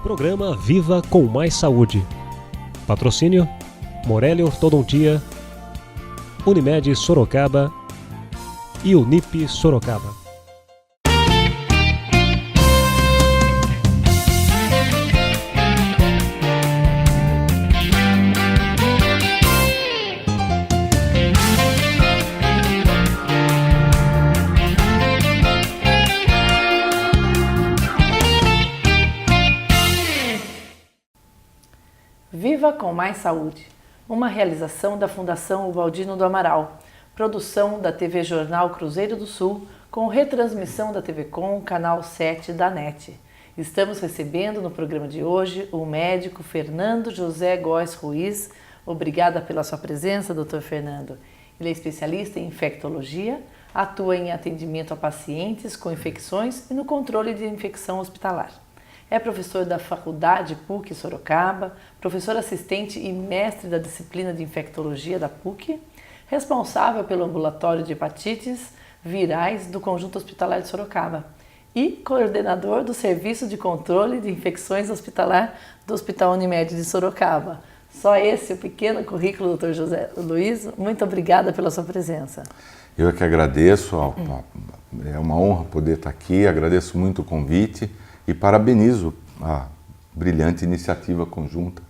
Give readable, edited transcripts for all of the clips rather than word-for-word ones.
Programa Viva com Mais Saúde. Patrocínio: Morelli Ortodontia, Unimed Sorocaba e Unip Sorocaba. Viva com Mais Saúde, uma realização da Fundação Ubaldino do Amaral, produção da TV Jornal Cruzeiro do Sul, com retransmissão da TV Com, canal 7 da NET. Estamos recebendo no programa de hoje o médico Fernando José Góes Ruiz. Obrigada pela sua presença, Dr. Fernando. Ele é especialista em infectologia, atua em atendimento a pacientes com infecções e no controle de infecção hospitalar. É professor da Faculdade PUC Sorocaba, professor assistente e mestre da disciplina de infectologia da PUC, responsável pelo ambulatório de hepatites virais do Conjunto Hospitalar de Sorocaba e coordenador do Serviço de Controle de Infecções Hospitalar do Hospital Unimed de Sorocaba. Só esse o pequeno currículo, Dr. José Luiz. Muito obrigada pela sua presença. Eu é que agradeço, é uma honra poder estar aqui, agradeço muito o convite. E parabenizo a brilhante iniciativa conjunta,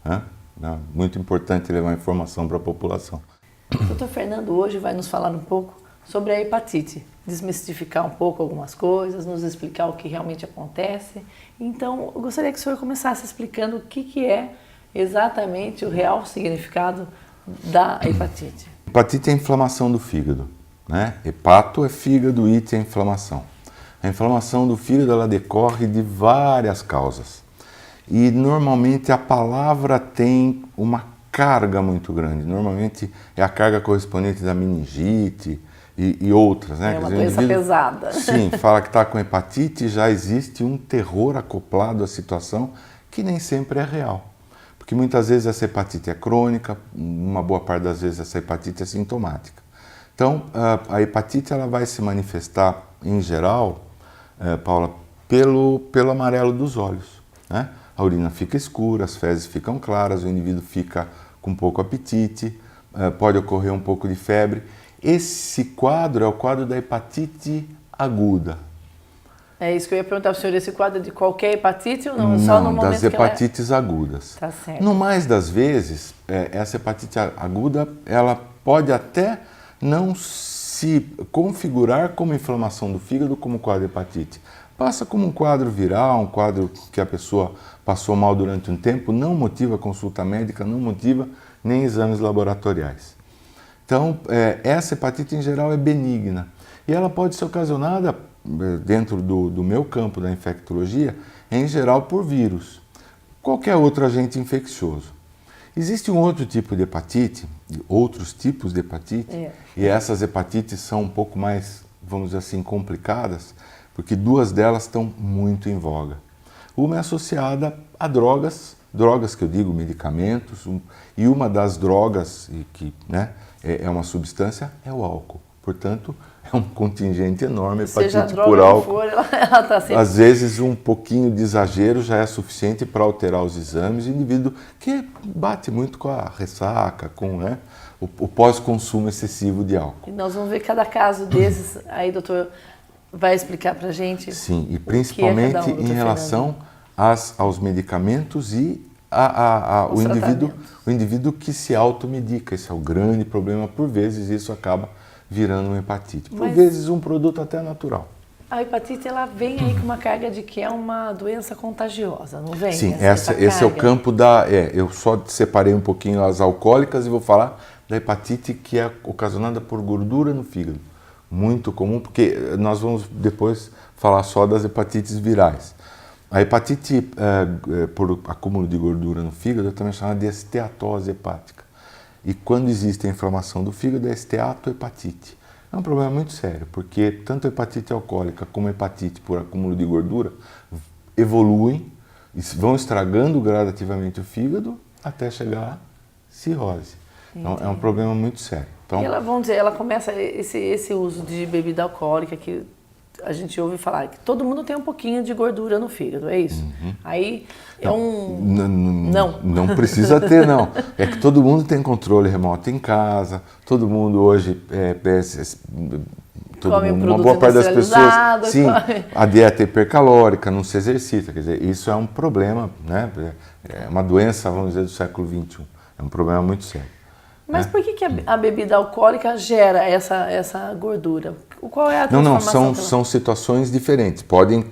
né? É muito importante levar informação para a população. O Dr. Fernando hoje vai nos falar um pouco sobre a hepatite, desmistificar um pouco algumas coisas, nos explicar o que realmente acontece. Então, eu gostaria que o senhor começasse explicando o que é exatamente o real significado da hepatite. Hepatite é inflamação do fígado, né? Hepato é fígado, ite é inflamação. A inflamação do fígado ela decorre de várias causas e normalmente a palavra tem uma carga muito grande. Normalmente é a carga correspondente da meningite e outras, né? É uma doença pesada. Sim, fala que está com hepatite, já existe um terror acoplado à situação que nem sempre é real. Porque muitas vezes essa hepatite é crônica, uma boa parte das vezes essa hepatite é sintomática. Então a hepatite ela vai se manifestar em geral, Paula, pelo amarelo dos olhos, né? A urina fica escura, as fezes ficam claras, o indivíduo fica com pouco apetite, pode ocorrer um pouco de febre. Esse quadro é o quadro da hepatite aguda. É isso que eu ia perguntar para o senhor, esse quadro é de qualquer hepatite ou não? Só no momento das hepatites agudas. Tá certo. No mais das vezes, essa hepatite aguda, ela pode até não se configurar como inflamação do fígado, como quadro de hepatite. Passa como um quadro viral, um quadro que a pessoa passou mal durante um tempo, não motiva consulta médica, não motiva nem exames laboratoriais. Então, essa hepatite em geral é benigna e ela pode ser ocasionada, dentro do meu campo da infectologia, em geral por vírus, qualquer outro agente infeccioso. Existe um outro tipo de hepatite, outros tipos de hepatite, e essas hepatites são um pouco mais, vamos dizer assim, complicadas, porque duas delas estão muito em voga. Uma é associada a drogas que eu digo, medicamentos, e uma das drogas, que né, é uma substância, é o álcool. Portanto, é um contingente enorme, hepatite por álcool. Ela tá sempre... Às vezes um pouquinho de exagero já é suficiente para alterar os exames, o indivíduo que bate muito com a ressaca, com o pós-consumo excessivo de álcool. E nós vamos ver cada caso desses, aí doutor vai explicar para a gente. Sim, e principalmente em relação aos medicamentos e o indivíduo que se automedica. Esse é o grande problema, por vezes isso acaba virando uma hepatite. Por vezes um produto até natural. A hepatite ela vem aí com uma carga de que é uma doença contagiosa, não vem? Sim, esse é o campo eu só separei um pouquinho as alcoólicas e vou falar da hepatite que é ocasionada por gordura no fígado. Muito comum, porque nós vamos depois falar só das hepatites virais. A hepatite por acúmulo de gordura no fígado é também chamada de esteatose hepática. E quando existe a inflamação do fígado, é esteatohepatite. É um problema muito sério, porque tanto a hepatite alcoólica como a hepatite por acúmulo de gordura evoluem, vão estragando gradativamente o fígado até chegar à cirrose. Então, é um problema muito sério. Então, e ela, vamos dizer, ela começa esse uso de bebida alcoólica que a gente ouve falar que todo mundo tem um pouquinho de gordura no fígado, é isso? Aí é Não precisa ter, não. É que todo mundo tem controle remoto em casa, todo mundo hoje come uma boa parte das pessoas, sim, come. a dieta é hipercalórica, não se exercita, quer dizer, isso é um problema, né? É uma doença, vamos dizer, do século XXI, é um problema muito sério. Mas por que a bebida alcoólica gera essa gordura? Qual é a transformação? São situações diferentes, podem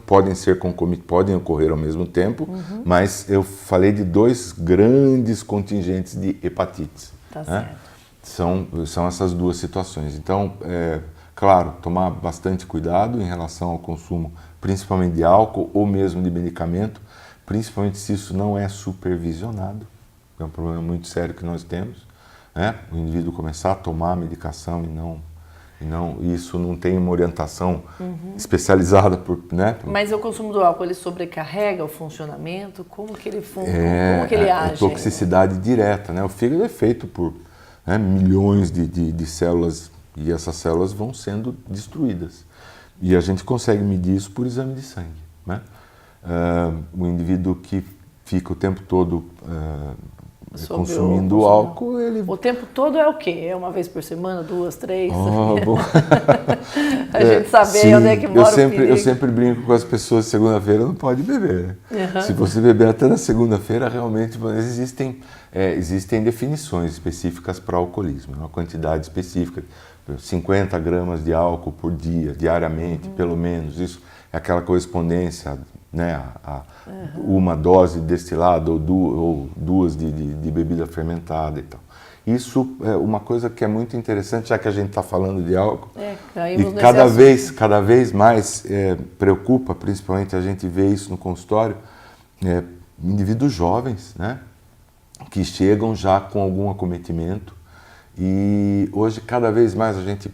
ocorrer ao mesmo tempo, mas eu falei de 2 grandes contingentes de hepatites. Tá né? certo. São essas 2 situações. Então, claro, tomar bastante cuidado em relação ao consumo, principalmente de álcool ou mesmo de medicamento, principalmente se isso não é supervisionado, é um problema muito sério que nós temos. O indivíduo começar a tomar a medicação e isso não tem uma orientação especializada Mas o consumo do álcool, ele sobrecarrega o funcionamento? Como que ele como que ele age? Toxicidade direta, né? O fígado é feito por milhões de células e essas células vão sendo destruídas. E a gente consegue medir isso por exame de sangue, né? O indivíduo que fica o tempo todo consumindo álcool, ele... O tempo todo é o quê? É uma vez por semana, 2, 3? Bom. A gente saber sim, onde é que mora o perigo. Eu sempre brinco com as pessoas, segunda-feira não pode beber. Né? Se você beber até na segunda-feira, realmente existem definições específicas para alcoolismo, uma quantidade específica, 50 gramas de álcool por dia, diariamente, pelo menos. Isso é aquela correspondência, né, uma dose de destilado ou 2 de bebida fermentada e tal. Isso é uma coisa que é muito interessante, já que a gente está falando de álcool. E cada vez mais preocupa, principalmente a gente vê isso no consultório, indivíduos jovens, né, que chegam já com algum acometimento. E hoje, cada vez mais, a gente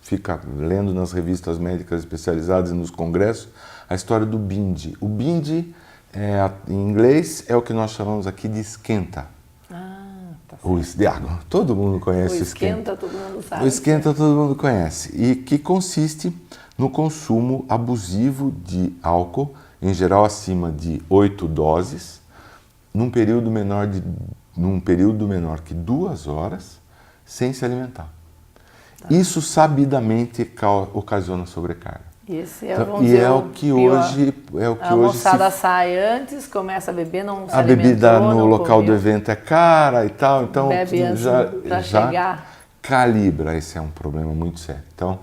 fica lendo nas revistas médicas especializadas e nos congressos a história do binge. O binge, em inglês, é o que nós chamamos aqui de esquenta. Tá certo. Todo mundo conhece o esquenta. Todo mundo sabe. O esquenta todo mundo conhece. E que consiste no consumo abusivo de álcool, em geral acima de 8 doses, num período menor que 2 horas, sem se alimentar. Isso sabidamente ocasiona sobrecarga. Esse o que hoje a moçada sai antes, começa a beber, não se a bebida alimentou, no local comeu. do evento é cara e tal, então Bebe antes pra chegar. Calibra. Esse é um problema muito sério. Então,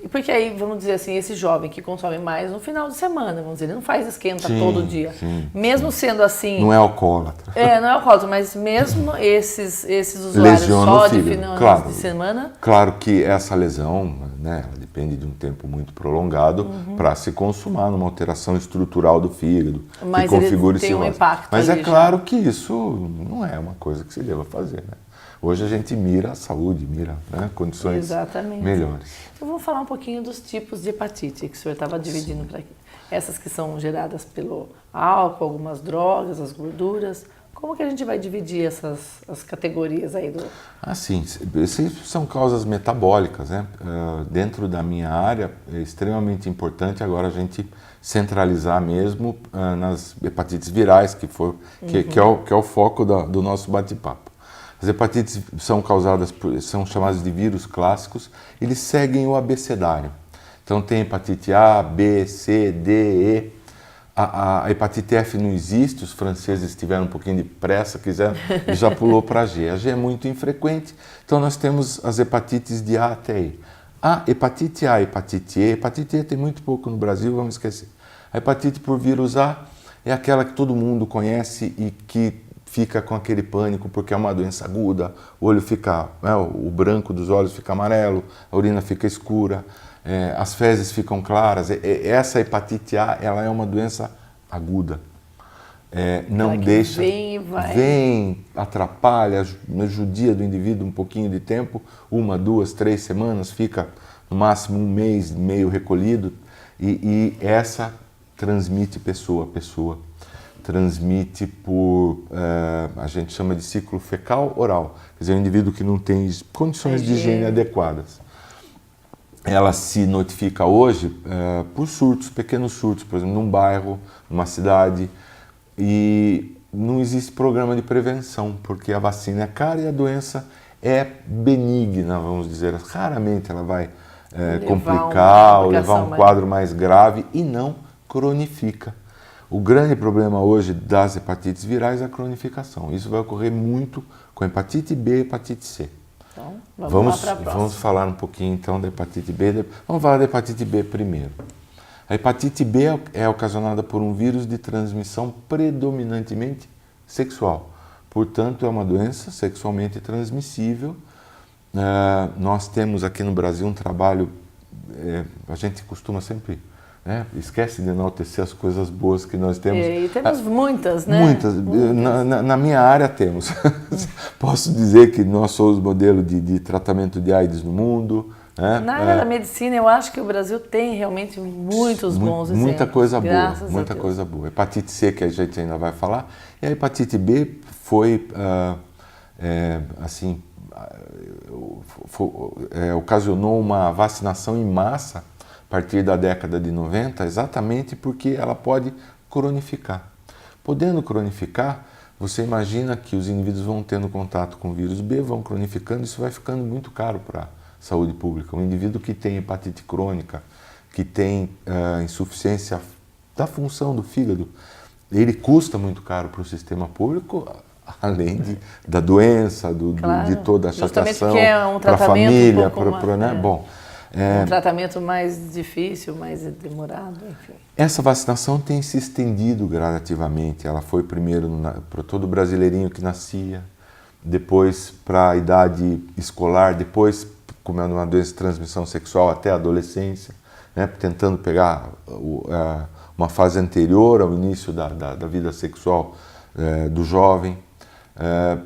E porque aí, vamos dizer assim, esse jovem que consome mais no final de semana, vamos dizer, ele não faz esquenta todo dia. Mesmo sendo assim... Não é alcoólatra. Não é alcoólatra, mas mesmo esses usuários só de final de semana... Claro que essa lesão, né, ela depende de um tempo muito prolongado para se consumar numa alteração estrutural do fígado, mas que configure tem um impacto. Mas é claro que isso não é uma coisa que se deva fazer, né? Hoje a gente mira a saúde, condições melhores. Então vamos falar um pouquinho dos tipos de hepatite que o senhor estava dividindo para aqui. Essas que são geradas pelo álcool, algumas drogas, as gorduras. Como que a gente vai dividir as categorias aí do... Sim, são causas metabólicas, né? Dentro da minha área é extremamente importante agora a gente centralizar mesmo nas hepatites virais, que é o foco do nosso bate-papo. As hepatites são chamadas de vírus clássicos, eles seguem o abecedário. Então tem hepatite A, B, C, D, E. A hepatite F não existe, os franceses tiveram um pouquinho de pressa, quiseram, e já pulou para a G. A G é muito infrequente, então nós temos as hepatites de A até E. A hepatite A, hepatite E. Hepatite E tem muito pouco no Brasil, vamos esquecer. A hepatite por vírus A é aquela que todo mundo conhece e que fica com aquele pânico porque é uma doença aguda, o olho fica, o branco dos olhos fica amarelo, a urina fica escura, as fezes ficam claras. Essa hepatite A, ela é uma doença aguda. Não deixa, vem, atrapalha, judia do indivíduo um pouquinho de tempo, 1, 2, 3 semanas, fica no máximo 1 mês meio recolhido e essa transmite pessoa a pessoa. Transmite por, a gente chama de ciclo fecal-oral, quer dizer, um indivíduo que não tem condições de higiene adequadas. ela se notifica hoje por surtos, pequenos surtos, por exemplo, num bairro, numa cidade, e não existe programa de prevenção, porque a vacina é cara e a doença é benigna, vamos dizer. Raramente ela vai complicar ou levar um quadro mais grave e não cronifica. O grande problema hoje das hepatites virais é a cronificação. Isso vai ocorrer muito com hepatite B e hepatite C. Então, vamos falar um pouquinho então da hepatite B. Vamos falar da hepatite B primeiro. A hepatite B é ocasionada por um vírus de transmissão predominantemente sexual. Portanto, é uma doença sexualmente transmissível. Nós temos aqui no Brasil um trabalho, a gente costuma sempre, esquece de enaltecer as coisas boas que nós temos. E temos muitas, né? Muitas. Na minha área temos. Posso dizer que nós somos modelo de tratamento de AIDS no mundo. Na área da medicina, eu acho que o Brasil tem realmente muitos bons exemplos. Muita coisa boa, graças muita a Deus. coisa boa. Hepatite C, que a gente ainda vai falar, e a hepatite B foi, ocasionou uma vacinação em massa a partir da década de 90, exatamente porque ela pode cronificar. Podendo cronificar, você imagina que os indivíduos vão tendo contato com o vírus B, vão cronificando, isso vai ficando muito caro para a saúde pública. Um indivíduo que tem hepatite crônica, que tem insuficiência da função do fígado, ele custa muito caro para o sistema público, além da doença, de toda a chateação para a família, Bom, um tratamento mais difícil, mais demorado, enfim. Essa vacinação tem se estendido gradativamente. Ela foi primeiro para todo brasileirinho que nascia, depois para a idade escolar, depois, como é uma doença de transmissão sexual, até a adolescência, tentando pegar uma fase anterior ao início da vida sexual do jovem.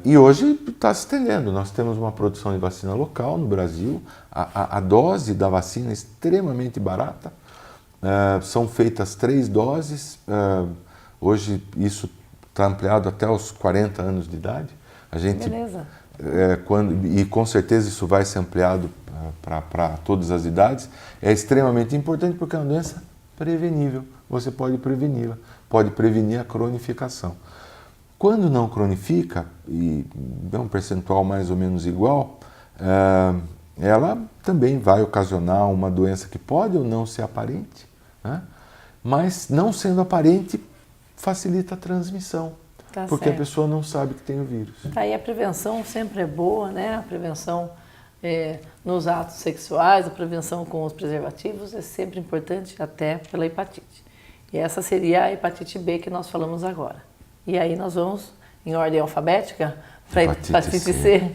E hoje está se estendendo. Nós temos uma produção de vacina local no Brasil. A dose da vacina é extremamente barata. São feitas 3 doses. Hoje isso está ampliado até os 40 anos de idade. Beleza. E com certeza isso vai ser ampliado para todas as idades. É extremamente importante porque é uma doença prevenível. Você pode preveni-la, pode prevenir a cronificação. Quando não cronifica, e é um percentual mais ou menos igual, ela também vai ocasionar uma doença que pode ou não ser aparente, mas não sendo aparente facilita a transmissão, porque a pessoa não sabe que tem o vírus. Aí a prevenção sempre é boa, né? A prevenção nos atos sexuais, a prevenção com os preservativos é sempre importante, até pela hepatite. E essa seria a hepatite B que nós falamos agora. E aí nós vamos, em ordem alfabética, para a hepatite C.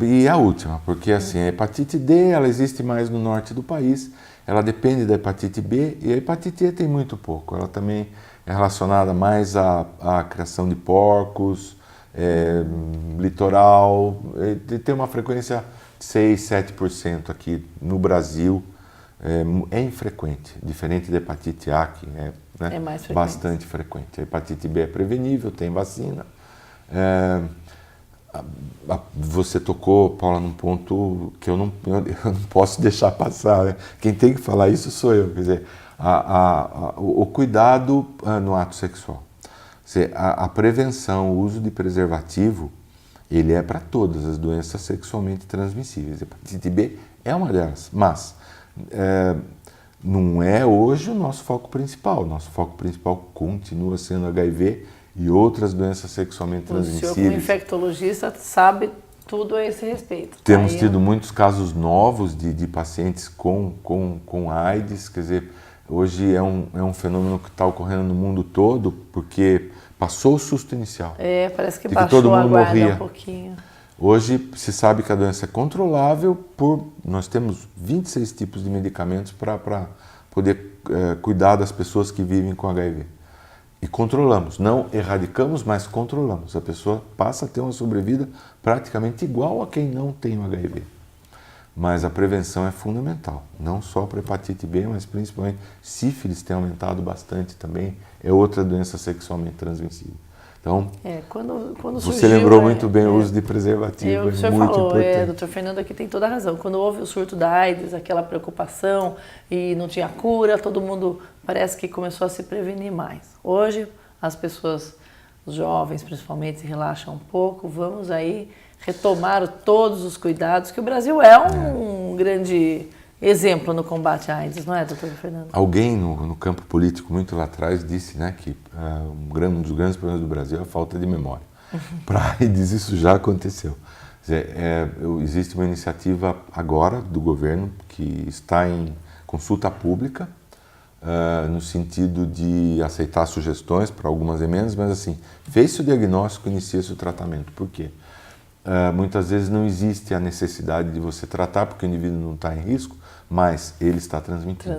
E a última, porque assim, a hepatite D ela existe mais no norte do país, ela depende da hepatite B, e a hepatite E tem muito pouco. Ela também é relacionada mais à criação de porcos, litoral, tem uma frequência de 6, 7% aqui no Brasil. É infrequente, diferente da hepatite A, que é mais bastante frequente. A hepatite B é prevenível, tem vacina. Você tocou, Paula, num ponto que eu não posso deixar passar. Né? Quem tem que falar isso sou eu. Quer dizer, o cuidado no ato sexual. A prevenção, o uso de preservativo, ele é para todas as doenças sexualmente transmissíveis. A hepatite B é uma delas, mas não é hoje o nosso foco principal. Nosso foco principal continua sendo HIV e outras doenças sexualmente transmissíveis. O senhor, como infectologista, sabe tudo a esse respeito. Temos tido muitos casos novos de pacientes com AIDS. Quer dizer, hoje é um fenômeno que está ocorrendo no mundo todo, porque passou o susto inicial. Parece que baixou todo mundo a guarda morria. Um pouquinho. Hoje se sabe que a doença é controlável nós temos 26 tipos de medicamentos para poder cuidar das pessoas que vivem com HIV. E controlamos, não erradicamos, mas controlamos. A pessoa passa a ter uma sobrevida praticamente igual a quem não tem o HIV. Mas a prevenção é fundamental, não só para hepatite B, mas principalmente sífilis tem aumentado bastante também, é outra doença sexualmente transmissível. Então, quando você surgiu, lembrou muito bem o uso de preservativo, o senhor muito falou, importante. doutor Fernando aqui tem toda a razão. Quando houve o surto da AIDS, aquela preocupação e não tinha cura, todo mundo parece que começou a se prevenir mais. Hoje, as pessoas, os jovens principalmente, se relaxam um pouco, vamos aí retomar todos os cuidados, que o Brasil é um grande exemplo no combate à AIDS, não é, doutor Fernando? Alguém no campo político, muito lá atrás, disse, né, que um dos grandes problemas do Brasil é a falta de memória. Para AIDS isso já aconteceu. Quer dizer, existe uma iniciativa agora do governo que está em consulta pública, no sentido de aceitar sugestões para algumas emendas, mas assim, fez-se o diagnóstico, inicia-se o tratamento. Por quê? Muitas vezes não existe a necessidade de você tratar porque o indivíduo não está em risco, mas ele está transmitindo.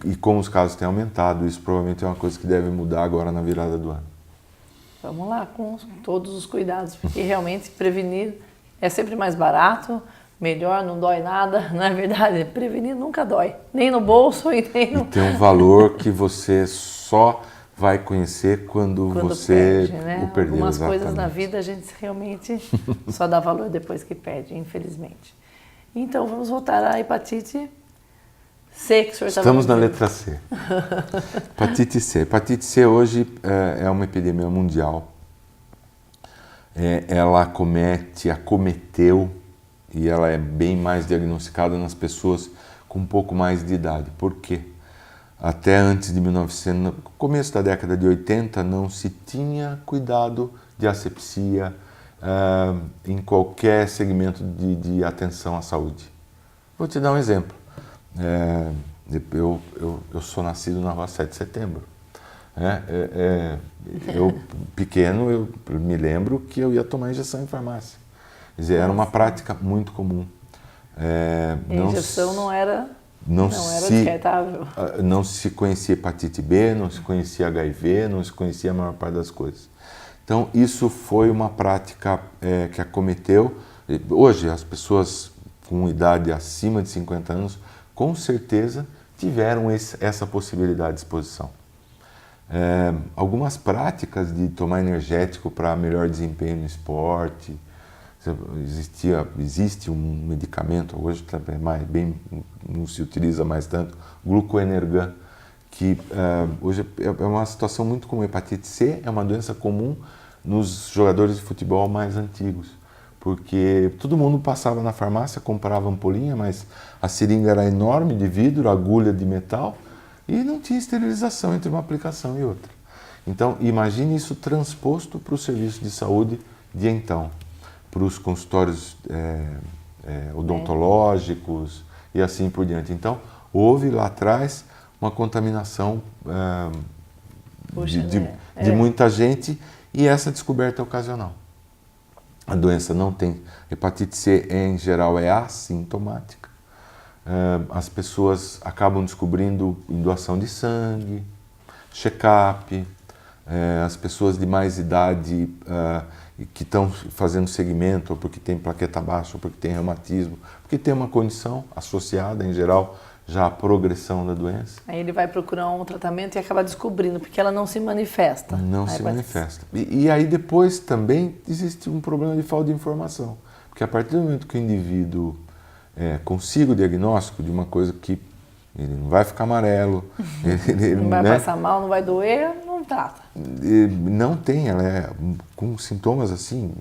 E como os casos têm aumentado, isso provavelmente é uma coisa que deve mudar agora na virada do ano. Vamos lá, com todos os cuidados, porque realmente prevenir é sempre mais barato, melhor, não dói nada, não é verdade? Prevenir nunca dói, nem no bolso e nem no... E tem um valor que você só vai conhecer quando você perde, né? o perdeu. Algumas exatamente. coisas na vida a gente realmente só dá valor depois que perde, infelizmente. Então, vamos voltar à hepatite C, que o senhor estava Estamos na dizendo. letra C. Hepatite C. Hepatite C hoje é uma epidemia mundial. Ela acometeu e ela é bem mais diagnosticada nas pessoas com um pouco mais de idade. Por quê? Até antes de 1900, no começo da década de 80, não se tinha cuidado de asepsia em qualquer segmento de atenção à saúde. Vou te dar um exemplo. Eu sou nascido na rua 7 de setembro. Eu, pequeno, eu me lembro que eu ia tomar injeção em farmácia. Quer dizer, era uma prática muito comum. A injeção não era descartável. Não se conhecia hepatite B, não se conhecia HIV, não se conhecia a maior parte das coisas. Então, isso foi uma prática que acometeu. Hoje, as pessoas com idade acima de 50 anos, com certeza, tiveram essa possibilidade de exposição. Algumas práticas de tomar energético para melhor desempenho no esporte, existe um medicamento, hoje também não se utiliza mais tanto, glucoenergan, que hoje é uma situação muito comum. Hepatite C é uma doença comum nos jogadores de futebol mais antigos, porque todo mundo passava na farmácia, comprava ampolinha, mas a seringa era enorme de vidro, agulha de metal, e não tinha esterilização entre uma aplicação e outra. Então, imagine isso transposto para o serviço de saúde de então, para os consultórios odontológicos e assim por diante. Então, houve lá atrás uma contaminação de muita gente e essa descoberta é ocasional. A doença não tem... Hepatite C, em geral, é assintomática. As pessoas acabam descobrindo em doação de sangue, check-up, as pessoas de mais idade que estão fazendo segmento, ou porque tem plaqueta baixa, ou porque tem reumatismo, porque tem uma condição associada, em geral, já à progressão da doença. Aí ele vai procurar um tratamento e acaba descobrindo, porque ela não se manifesta. Não se manifesta. E aí depois também existe um problema de falta de informação, porque a partir do momento que o indivíduo consiga o diagnóstico de uma coisa que ele não vai ficar amarelo, ele não vai passar mal, não vai doer, não trata. Não tem, ela é com sintomas assim,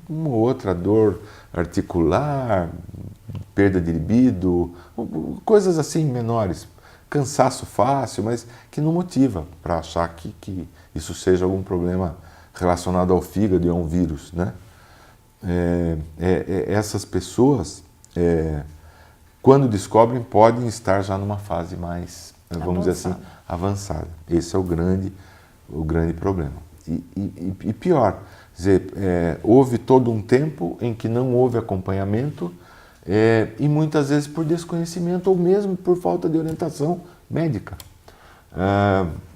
uma ou outra dor articular, perda de libido, coisas assim menores, cansaço fácil, mas que não motiva para achar que isso seja algum problema relacionado ao fígado e a um vírus, né? Essas pessoas, quando descobrem, podem estar já numa fase mais, vamos dizer assim, avançada. Esse é o grande problema. E pior, quer dizer, houve todo um tempo em que não houve acompanhamento e muitas vezes por desconhecimento ou mesmo por falta de orientação médica.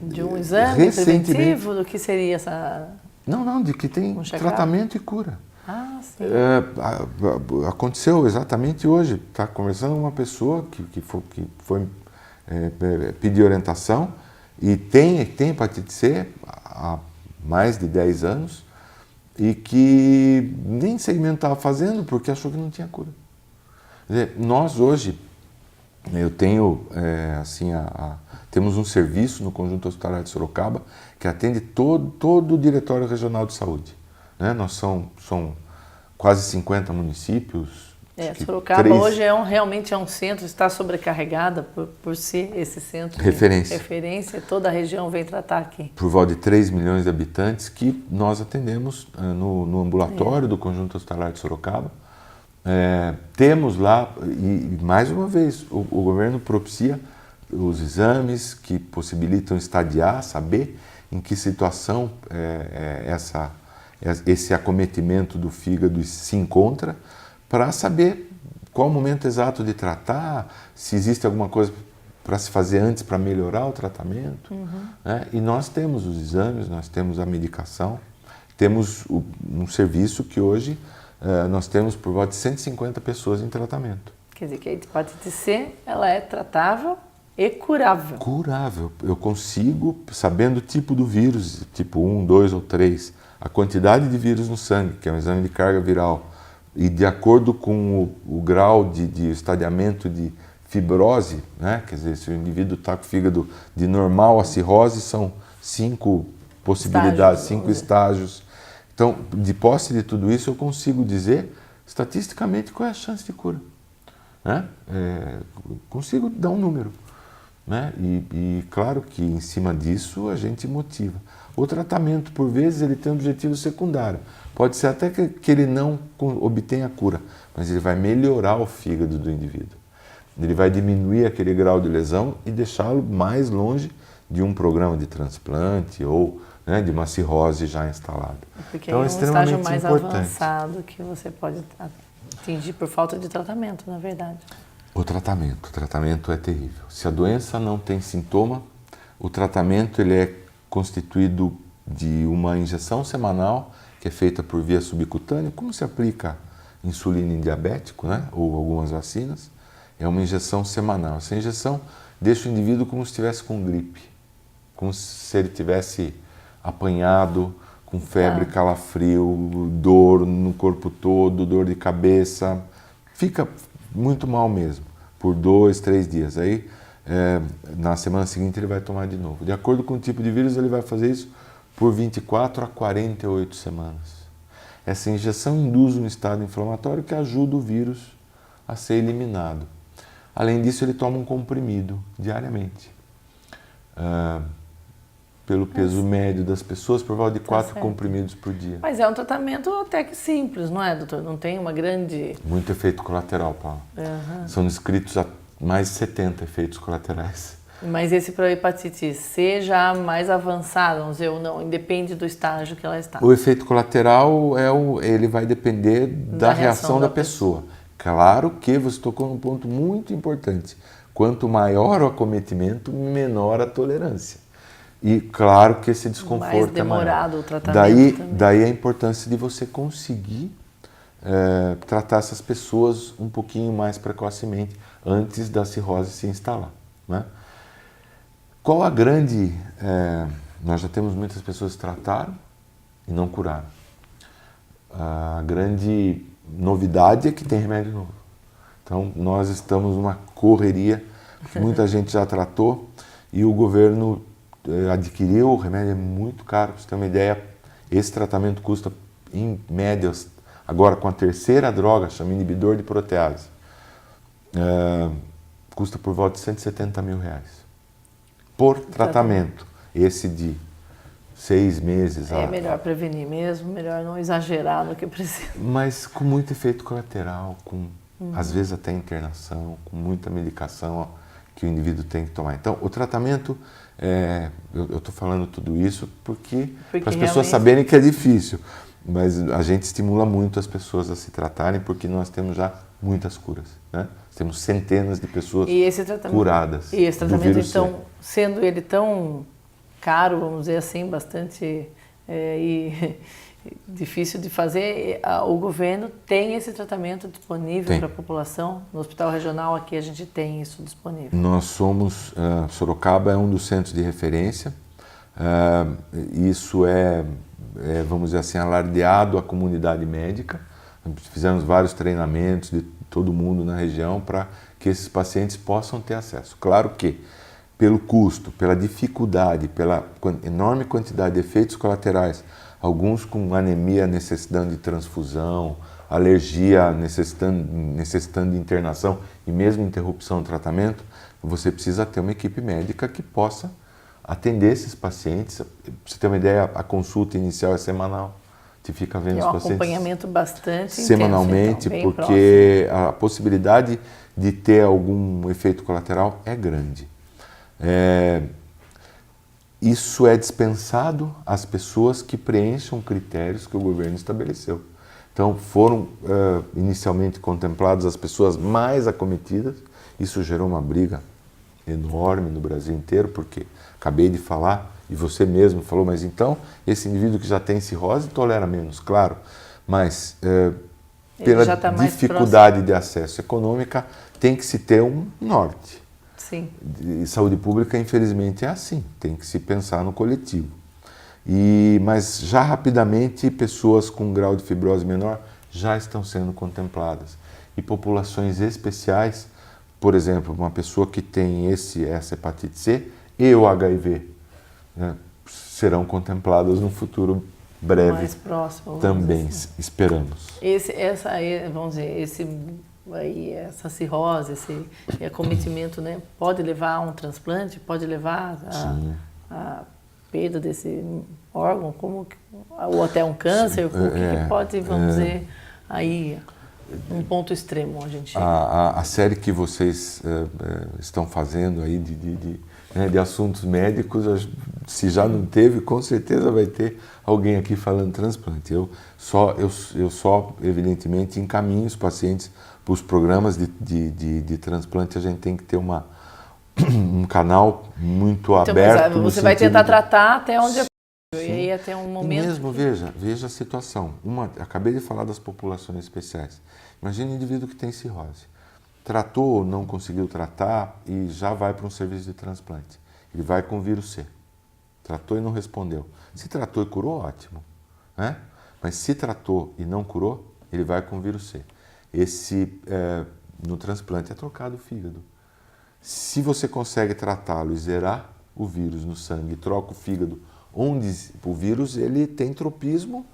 De um exame preventivo, do que seria essa... Não, de que tem tratamento e cura. Ah, sim. Aconteceu exatamente hoje. Está conversando com uma pessoa que foi pedir orientação e tem hepatite C há mais de 10 anos e que nem segmento estava fazendo porque achou que não tinha cura. Quer dizer, nós hoje, eu tenho, temos um serviço no Conjunto Hospitalar de Sorocaba que atende todo o Diretório Regional de Saúde. Né? Nós são quase 50 municípios. Sorocaba hoje realmente é um centro, está sobrecarregada por ser esse centro referência. De referência. Toda a região vem tratar aqui. Por volta de 3 milhões de habitantes que nós atendemos no ambulatório do Conjunto Hospitalar de Sorocaba. Temos lá, e mais uma vez, o governo propicia os exames que possibilitam estadiar, saber em que situação esse acometimento do fígado se encontra, para saber qual o momento exato de tratar, se existe alguma coisa para se fazer antes para melhorar o tratamento. Né? E nós temos os exames, nós temos a medicação, temos um serviço que hoje nós temos por volta de 150 pessoas em tratamento. Quer dizer que a hepatite C ela é tratável e curável. Curável. Eu consigo, sabendo o tipo do vírus, tipo 1, 2 ou 3, a quantidade de vírus no sangue, que é um exame de carga viral, e de acordo com o grau de estadiamento de fibrose, né? Quer dizer, se o indivíduo está com o fígado de normal a cirrose, são 5 possibilidades, 5 estágios. Então, de posse de tudo isso, eu consigo dizer, estatisticamente, qual é a chance de cura. Né? Consigo dar um número. Né? E claro que em cima disso a gente motiva. O tratamento, por vezes, ele tem um objetivo secundário. Pode ser até que ele não obtenha a cura, mas ele vai melhorar o fígado do indivíduo. Ele vai diminuir aquele grau de lesão e deixá-lo mais longe de um programa de transplante ou de uma cirrose já instalada. Porque então, é um extremamente estágio mais importante. avançado que você pode atingir por falta de tratamento, na verdade. O tratamento é terrível. Se a doença não tem sintoma, o tratamento ele é constituído de uma injeção semanal que é feita por via subcutânea, como se aplica insulina em diabético, né? Ou algumas vacinas. É uma injeção semanal. Essa injeção deixa o indivíduo como se estivesse com gripe, como se ele tivesse apanhado, com febre, calafrio, dor no corpo todo, dor de cabeça. Fica muito mal mesmo, por 2, 3 dias. Aí, na semana seguinte, ele vai tomar de novo. De acordo com o tipo de vírus, ele vai fazer isso por 24 a 48 semanas. Essa injeção induz um estado inflamatório que ajuda o vírus a ser eliminado. Além disso, ele toma um comprimido diariamente. Pelo peso médio das pessoas, por volta de 4 comprimidos por dia. Mas é um tratamento até que simples, não é, doutor? Não tem uma grande... Muito efeito colateral, Paulo. São descritos mais de 70 efeitos colaterais. Mas esse para a hepatite C já mais avançado, vamos dizer, ou não, independe do estágio que ela está. O efeito colateral ele vai depender da reação da pessoa. Claro que você tocou num ponto muito importante. Quanto maior o acometimento, menor a tolerância. E claro que esse desconforto mais demorado é maior. O tratamento Daí a importância de você conseguir tratar essas pessoas um pouquinho mais precocemente, antes da cirrose se instalar. Né? Qual a grande... nós já temos muitas pessoas que trataram e não curaram. A grande novidade é que tem remédio novo. Então, nós estamos numa correria, muita gente já tratou e o governo adquiriu, o remédio é muito caro. Para você ter uma ideia, esse tratamento custa, em média, agora com a terceira droga, chama inibidor de protease, custa por volta de R$170 mil por tratamento. Esse de 6 meses. É melhor prevenir mesmo, melhor não exagerar no que precisa. Mas com muito efeito colateral, às vezes até internação, com muita medicação que o indivíduo tem que tomar. Então, o tratamento, eu estou falando tudo isso porque para as pessoas saberem que é difícil, mas a gente estimula muito as pessoas a se tratarem porque nós temos já muitas curas, né? Temos centenas de pessoas curadas. E esse tratamento, então, sendo ele tão caro, vamos dizer assim, bastante difícil de fazer, o governo tem esse tratamento disponível para a população? No Hospital Regional aqui a gente tem isso disponível. Nós somos, Sorocaba é um dos centros de referência, Isso vamos dizer assim, alardeado à comunidade médica. Fizemos vários treinamentos de todo mundo na região para que esses pacientes possam ter acesso. Claro que, pelo custo, pela dificuldade, pela enorme quantidade de efeitos colaterais, alguns com anemia necessitando de transfusão, alergia necessitando de internação e mesmo interrupção do tratamento, você precisa ter uma equipe médica que possa atender esses pacientes. Pra você ter uma ideia, a consulta inicial é semanal. Você fica vendo os pacientes acompanhamento bastante semanalmente, intenso, então, porque próximo. a possibilidade de ter algum efeito colateral é grande. Isso é dispensado às pessoas que preencham critérios que o governo estabeleceu. Então, foram inicialmente contempladas as pessoas mais acometidas. Isso gerou uma briga enorme no Brasil inteiro, porque acabei de falar, e você mesmo falou, mas então, esse indivíduo que já tem cirrose tolera menos, claro, mas pela dificuldade de acesso econômica, tem que se ter um norte. Sim. E saúde pública, infelizmente, é assim, tem que se pensar no coletivo. Mas já rapidamente, pessoas com grau de fibrose menor já estão sendo contempladas. E populações especiais, por exemplo, uma pessoa que tem essa hepatite C e o HIV, né, serão contempladas no futuro breve. Mais próximo. Também, assim. Esperamos. Vamos dizer, essa cirrose, esse acometimento, né, pode levar a um transplante, pode levar a perda desse órgão, ou até um câncer, o que pode, vamos dizer, aí um ponto extremo a gente... A série que vocês estão fazendo aí de assuntos médicos, se já não teve, com certeza vai ter alguém aqui falando transplante. Eu só evidentemente, encaminho os pacientes para os programas de transplante. A gente tem que ter um canal muito aberto. Mas você vai tentar tratar até onde é possível. E aí até um momento... E mesmo, veja a situação. Acabei de falar das populações especiais. Imagine um indivíduo que tem cirrose. Tratou ou não conseguiu tratar e já vai para um serviço de transplante. Ele vai com vírus C. Tratou e não respondeu. Se tratou e curou, ótimo, né? Mas se tratou e não curou, ele vai com vírus C. No transplante é trocado o fígado. Se você consegue tratá-lo e zerar o vírus no sangue, troca o fígado, onde o vírus ele tem tropismo,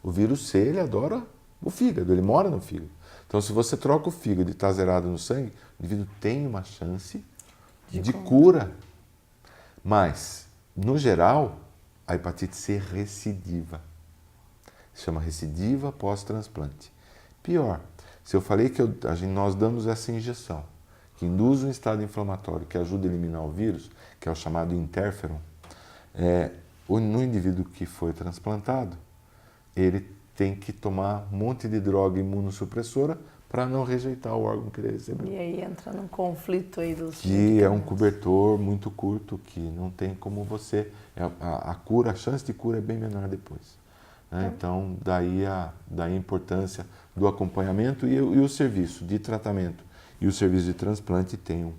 o vírus C ele adora o fígado, ele mora no fígado. Então, se você troca o fígado e está zerado no sangue, o indivíduo tem uma chance de cura. Mas, no geral, a hepatite C é recidiva. Se chama recidiva pós-transplante. Pior, se eu falei que nós damos essa injeção, que induz um estado inflamatório, que ajuda a eliminar o vírus, que é o chamado interferon, no indivíduo que foi transplantado, ele tem que tomar um monte de droga imunossupressora para não rejeitar o órgão que ele recebeu. E aí entra num conflito aí dos... Que é um cobertor muito curto, que não tem como você... a chance de cura é bem menor depois. Né? Então, daí a importância do acompanhamento e o serviço de tratamento. E o serviço de transplante tem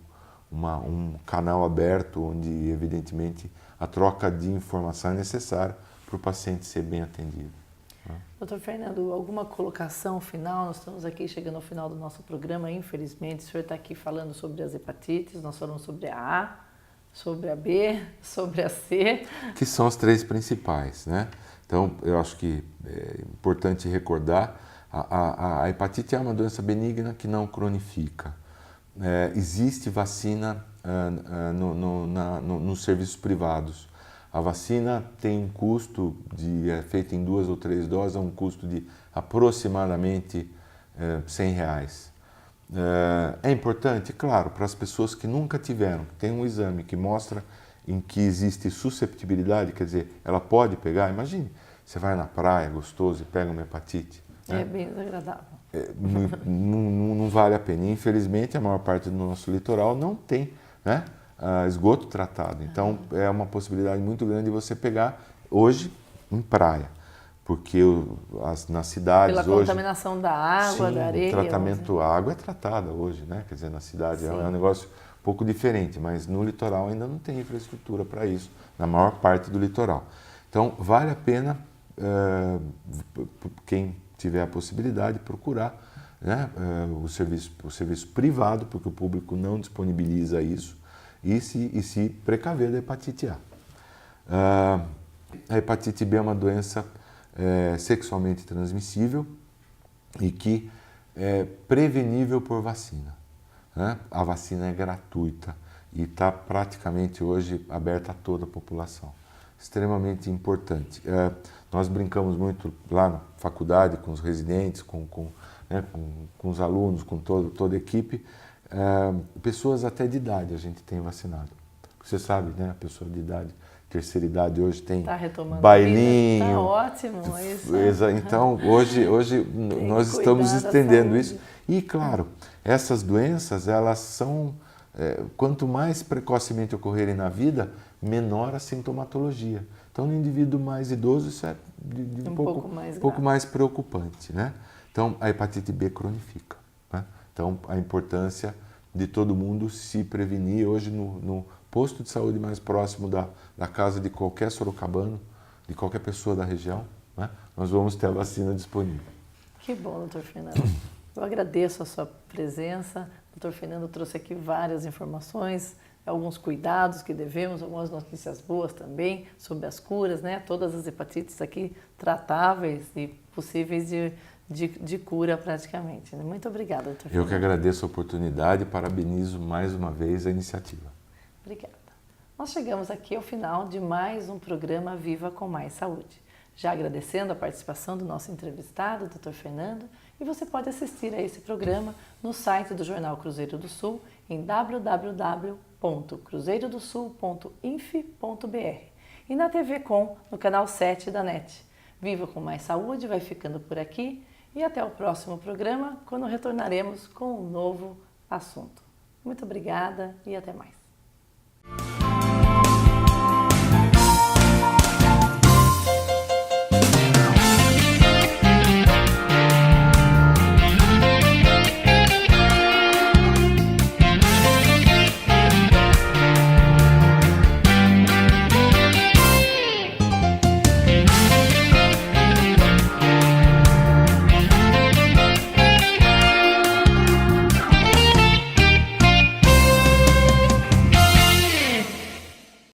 um canal aberto, onde, evidentemente, a troca de informação é necessária para o paciente ser bem atendido. Doutor Fernando, alguma colocação final? Nós estamos aqui chegando ao final do nosso programa, infelizmente. O senhor está aqui falando sobre as hepatites, nós falamos sobre a A, sobre a B, sobre a C. Que são as três principais, né? Então, eu acho que é importante recordar, a hepatite é uma doença benigna que não cronifica. Existe vacina nos serviços privados. A vacina tem um custo, feita em 2 ou 3 doses, um custo de aproximadamente R$100. É importante, claro, para as pessoas que nunca tiveram, que tem um exame que mostra em que existe susceptibilidade, quer dizer, ela pode pegar. Imagine, você vai na praia, gostoso, e pega uma hepatite. É bem desagradável. Não vale a pena. Infelizmente, a maior parte do nosso litoral não tem, né, esgoto tratado. Então, é uma possibilidade muito grande de você pegar hoje em praia. Porque nas cidades Pela hoje... contaminação da água, sim, da areia. O tratamento, a água é tratada hoje, né? Quer dizer, na cidade é um negócio pouco diferente, mas no litoral ainda não tem infraestrutura para isso, na maior parte do litoral. Então, vale a pena, quem tiver a possibilidade, procurar, né, o serviço privado, porque o público não disponibiliza isso, e se precaver da hepatite A. A hepatite B é uma doença sexualmente transmissível e que é prevenível por vacina, né? A vacina é gratuita e está praticamente hoje aberta a toda a população. Extremamente importante. Nós brincamos muito lá na faculdade com os residentes, com os alunos, com toda a equipe. Pessoas até de idade a gente tem vacinado. Você sabe, né? A pessoa de idade, terceira idade hoje tem bailinho. Está ótimo isso. Então, hoje nós estamos estendendo isso. E, claro, essas doenças, elas são, quanto mais precocemente ocorrerem na vida, menor a sintomatologia. Então, no indivíduo mais idoso, isso é um pouco mais preocupante, né? Então, a hepatite B cronifica, né? Então, a importância de todo mundo se prevenir hoje no posto de saúde mais próximo da casa de qualquer sorocabano, de qualquer pessoa da região, né? Nós vamos ter a vacina disponível. Que bom, doutor Fernando. Eu agradeço a sua presença. O doutor Fernando trouxe aqui várias informações, alguns cuidados que devemos, algumas notícias boas também sobre as curas, né? Todas as hepatites aqui tratáveis e possíveis de cura praticamente. Muito obrigada, doutor Fernando. Eu que agradeço a oportunidade e parabenizo mais uma vez a iniciativa. Obrigada. Nós chegamos aqui ao final de mais um programa Viva com Mais Saúde. Já agradecendo a participação do nosso entrevistado, Dr. Fernando, e você pode assistir a esse programa no site do Jornal Cruzeiro do Sul em www.cruzeirodosul.inf.br e na TV Com, no canal 7 da NET. Viva com Mais Saúde vai ficando por aqui e até o próximo programa, quando retornaremos com um novo assunto. Muito obrigada e até mais.